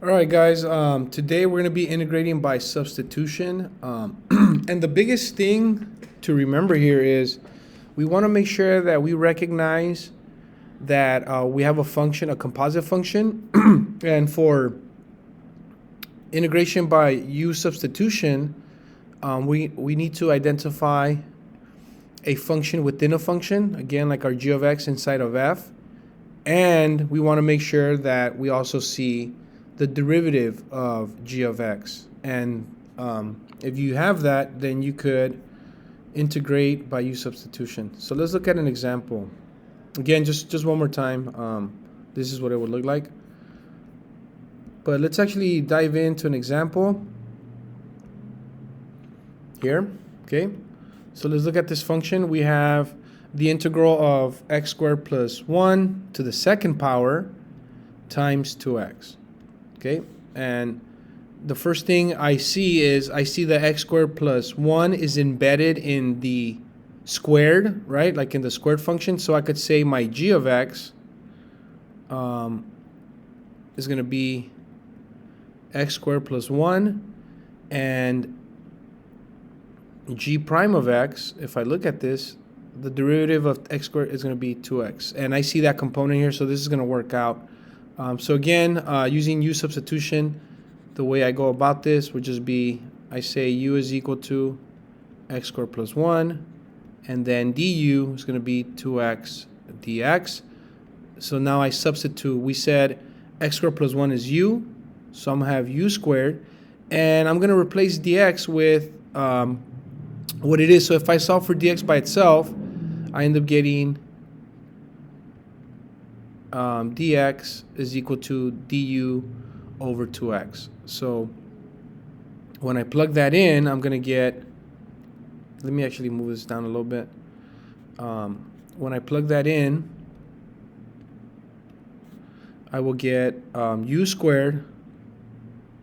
All right, guys. Today we're going to be integrating by substitution. And the biggest thing to remember here is we want to make sure that we recognize that we have a function, a composite function. And for integration by U substitution, we need to identify a function within a function, again, like our g of x inside of f. And we want to make sure that we also see the derivative of g of x. And if you have that, then you could integrate by U substitution. So let's look at an example. Again, just one more time. This is what it would look like. But let's actually dive into an example here. Okay. So let's look at this function. We have the integral of x squared plus 1 to the second power times 2x. Okay, and the first thing I see is I see that x squared plus 1 is embedded in the squared, right? Like in the squared function. So I could say my g of x is going to be x squared plus 1, and g prime of x, if I look at this, the derivative of x squared is going to be 2x. And I see that component here, so this is going to work out. So again, using U substitution, the way I go about this would just be, I say U is equal to x squared plus 1, and then du is going to be 2x dx. So now I substitute. We said x squared plus 1 is u, so I'm going to have u squared, and I'm going to replace dx with what it is. So if I solve for dx by itself, I end up getting dx is equal to du over 2x. So when I plug that in, I'm going to get, let me actually move this down a little bit. When I plug that in, I will get u squared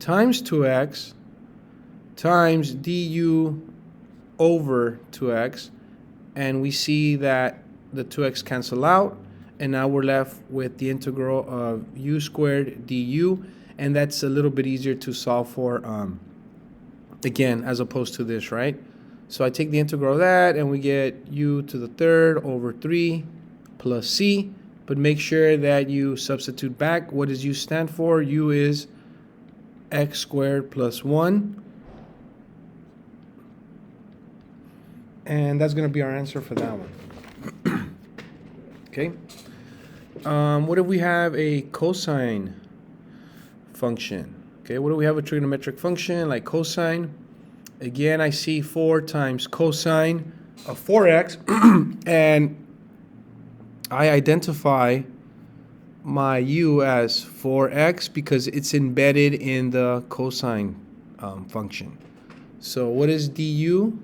times 2x times du over 2x, and we see that the 2x cancel out, and now we're left with the integral of u squared du, and that's a little bit easier to solve for, again, as opposed to this, right? So I take the integral of that, and we get u to the third over 3 plus c, but make sure that you substitute back. What does u stand for? U is x squared plus 1. And that's going to be our answer for that one. Okay. What if we have a cosine function? Okay, what do we have? A trigonometric function like cosine. Again, I see 4 times cosine of 4x, and I identify my u as 4x because it's embedded in the cosine function. So what is du?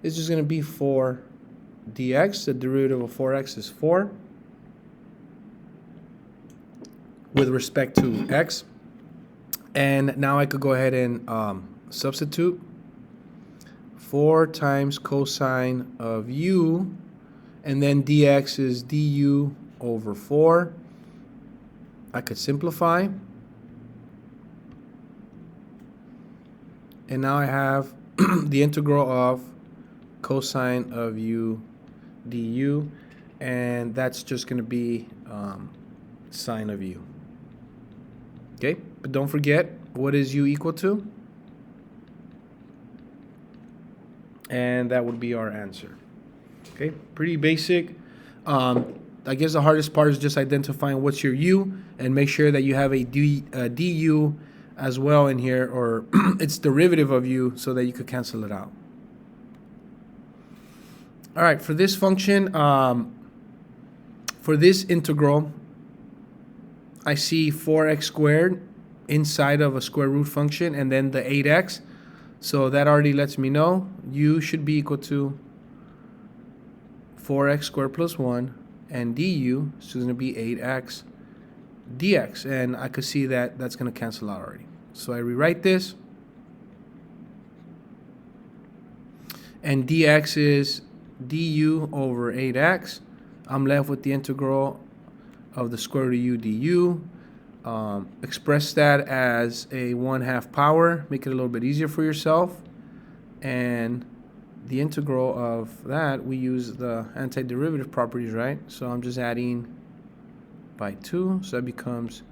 It's just going to be 4 dx. The derivative of 4x is 4 with respect to x. And now I could go ahead and substitute. 4 times cosine of u, and then dx is du over 4. I could simplify. And now I have the integral of cosine of u du, and that's just going to be sine of u. Okay, but don't forget, what is u equal to? And that would be our answer. Okay, pretty basic. I guess the hardest part is just identifying what's your u, and make sure that you have a du as well in here, or its derivative of u, so that you could cancel it out. All right, for this function, for this integral, I see 4x squared inside of a square root function, and then the 8x. So that already lets me know u should be equal to 4x squared plus 1, and du is going to be 8x dx. And I could see that that's going to cancel out already. So I rewrite this, and dx is du over 8x. I'm left with the integral of the square root of u du. express that as a 1/2 power, make it a little bit easier for yourself. And the integral of that, we use the antiderivative properties, right? So I'm just adding by 2, so that becomes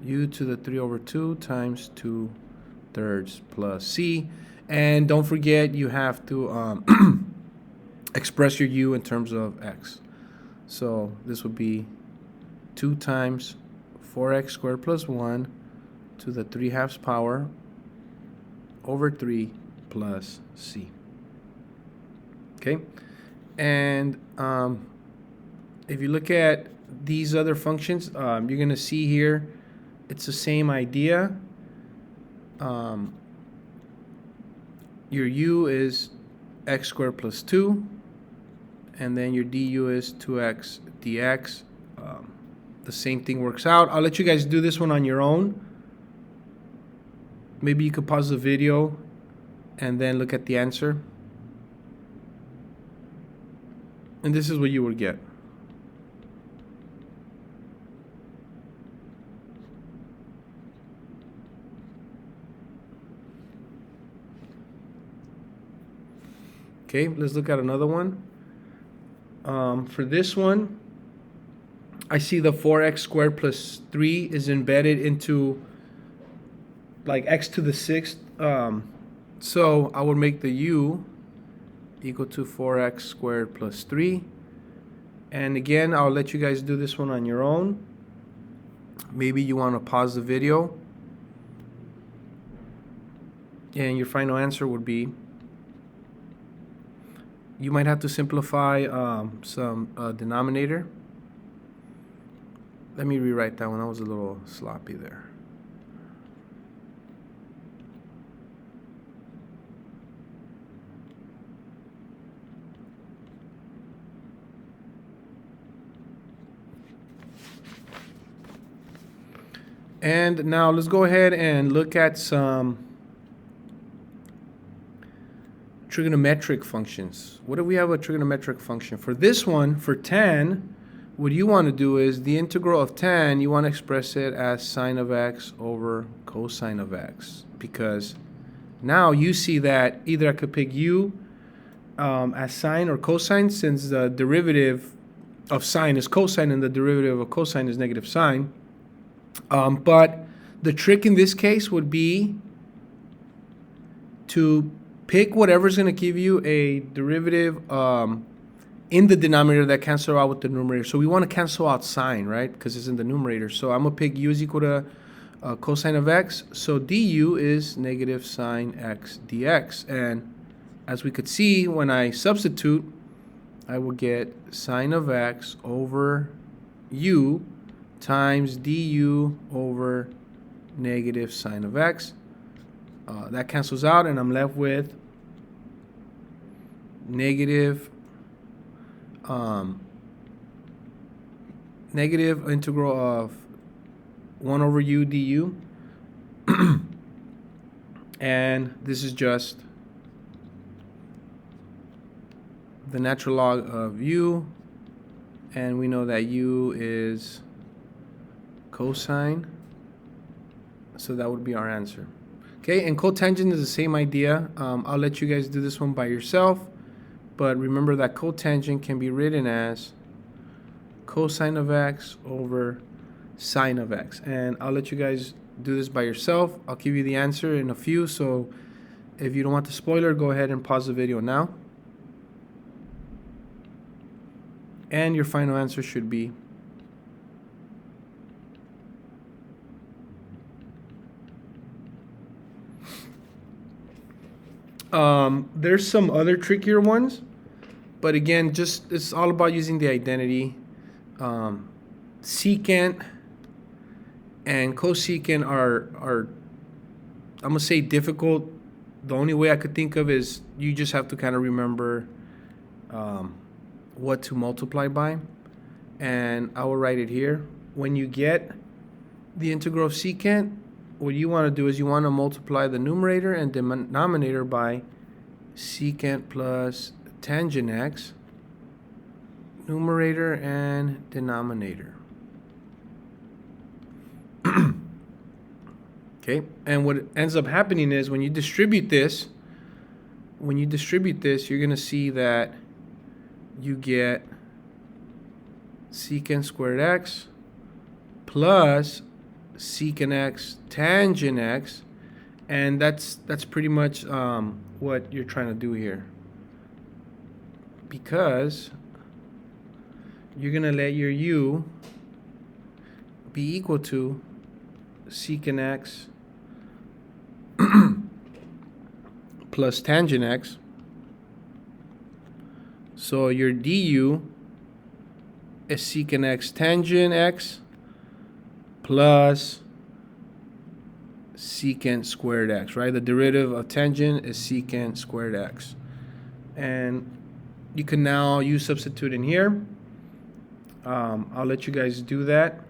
u to the 3/2 times 2/3 plus c. And don't forget, you have to express your u in terms of x. So this would be 2 times 4x squared plus 1 to the 3/2 power over 3 plus c. Okay, and if you look at these other functions, you're going to see here it's the same idea. Your u is x squared plus 2, and then your du is 2x dx. The same thing works out. I'll let you guys do this one on your own. Maybe you could pause the video and then look at the answer. And this is what you would get. Okay, let's look at another one. For this one, I see the 4x squared plus 3 is embedded into like x to the 6th. So I would make the u equal to 4x squared plus 3. And again, I'll let you guys do this one on your own. Maybe you want to pause the video. And your final answer would be, you might have to simplify some denominator. Let me rewrite that one. That was a little sloppy there. And now let's go ahead and look at some trigonometric functions. What if we have a trigonometric function? For this one, for tan, what you want to do is the integral of tan, you want to express it as sine of x over cosine of x. Because now you see that either I could pick u as sine or cosine, since the derivative of sine is cosine and the derivative of cosine is negative sine. But the trick in this case would be to pick whatever's going to give you a derivative in the denominator that cancel out with the numerator. So we want to cancel out sine, right? Because it's in the numerator. So I'm going to pick u is equal to cosine of x. So du is negative sine x dx. And as we could see, when I substitute, I will get sine of x over u times du over negative sine of x. That cancels out, and I'm left with negative integral of 1 over u du. And this is just the natural log of u, and we know that u is cosine, so that would be our answer. Okay, and cotangent is the same idea. I'll let you guys do this one by yourself, but remember that cotangent can be written as cosine of x over sine of x. And I'll let you guys do this by yourself. I'll give you the answer in a few, so if you don't want the spoiler, go ahead and pause the video now. And your final answer should be there's some other trickier ones, but again, just it's all about using the identity. Secant and cosecant are I'm gonna say difficult. The only way I could think of is you just have to kind of remember what to multiply by, and I will write it here. When you get the integral of secant, what you want to do is you want to multiply the numerator and denominator by secant plus tangent x, numerator and denominator. Okay, and what ends up happening is when you distribute this, you're going to see that you get secant squared x plus secant x tangent x, and that's pretty much what you're trying to do here, because you're going to let your u be equal to secant x plus tangent x. So your du is secant x tangent x plus secant squared x, right? The derivative of tangent is secant squared x. And you can now use substitute in here. I'll let you guys do that.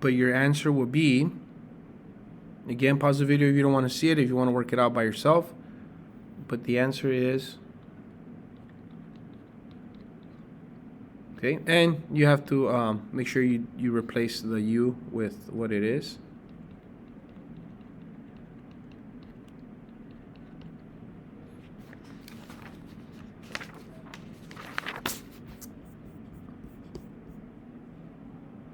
But your answer will be, again, pause the video if you don't want to see it, if you want to work it out by yourself. But the answer is, okay, and you have to make sure you replace the u with what it is.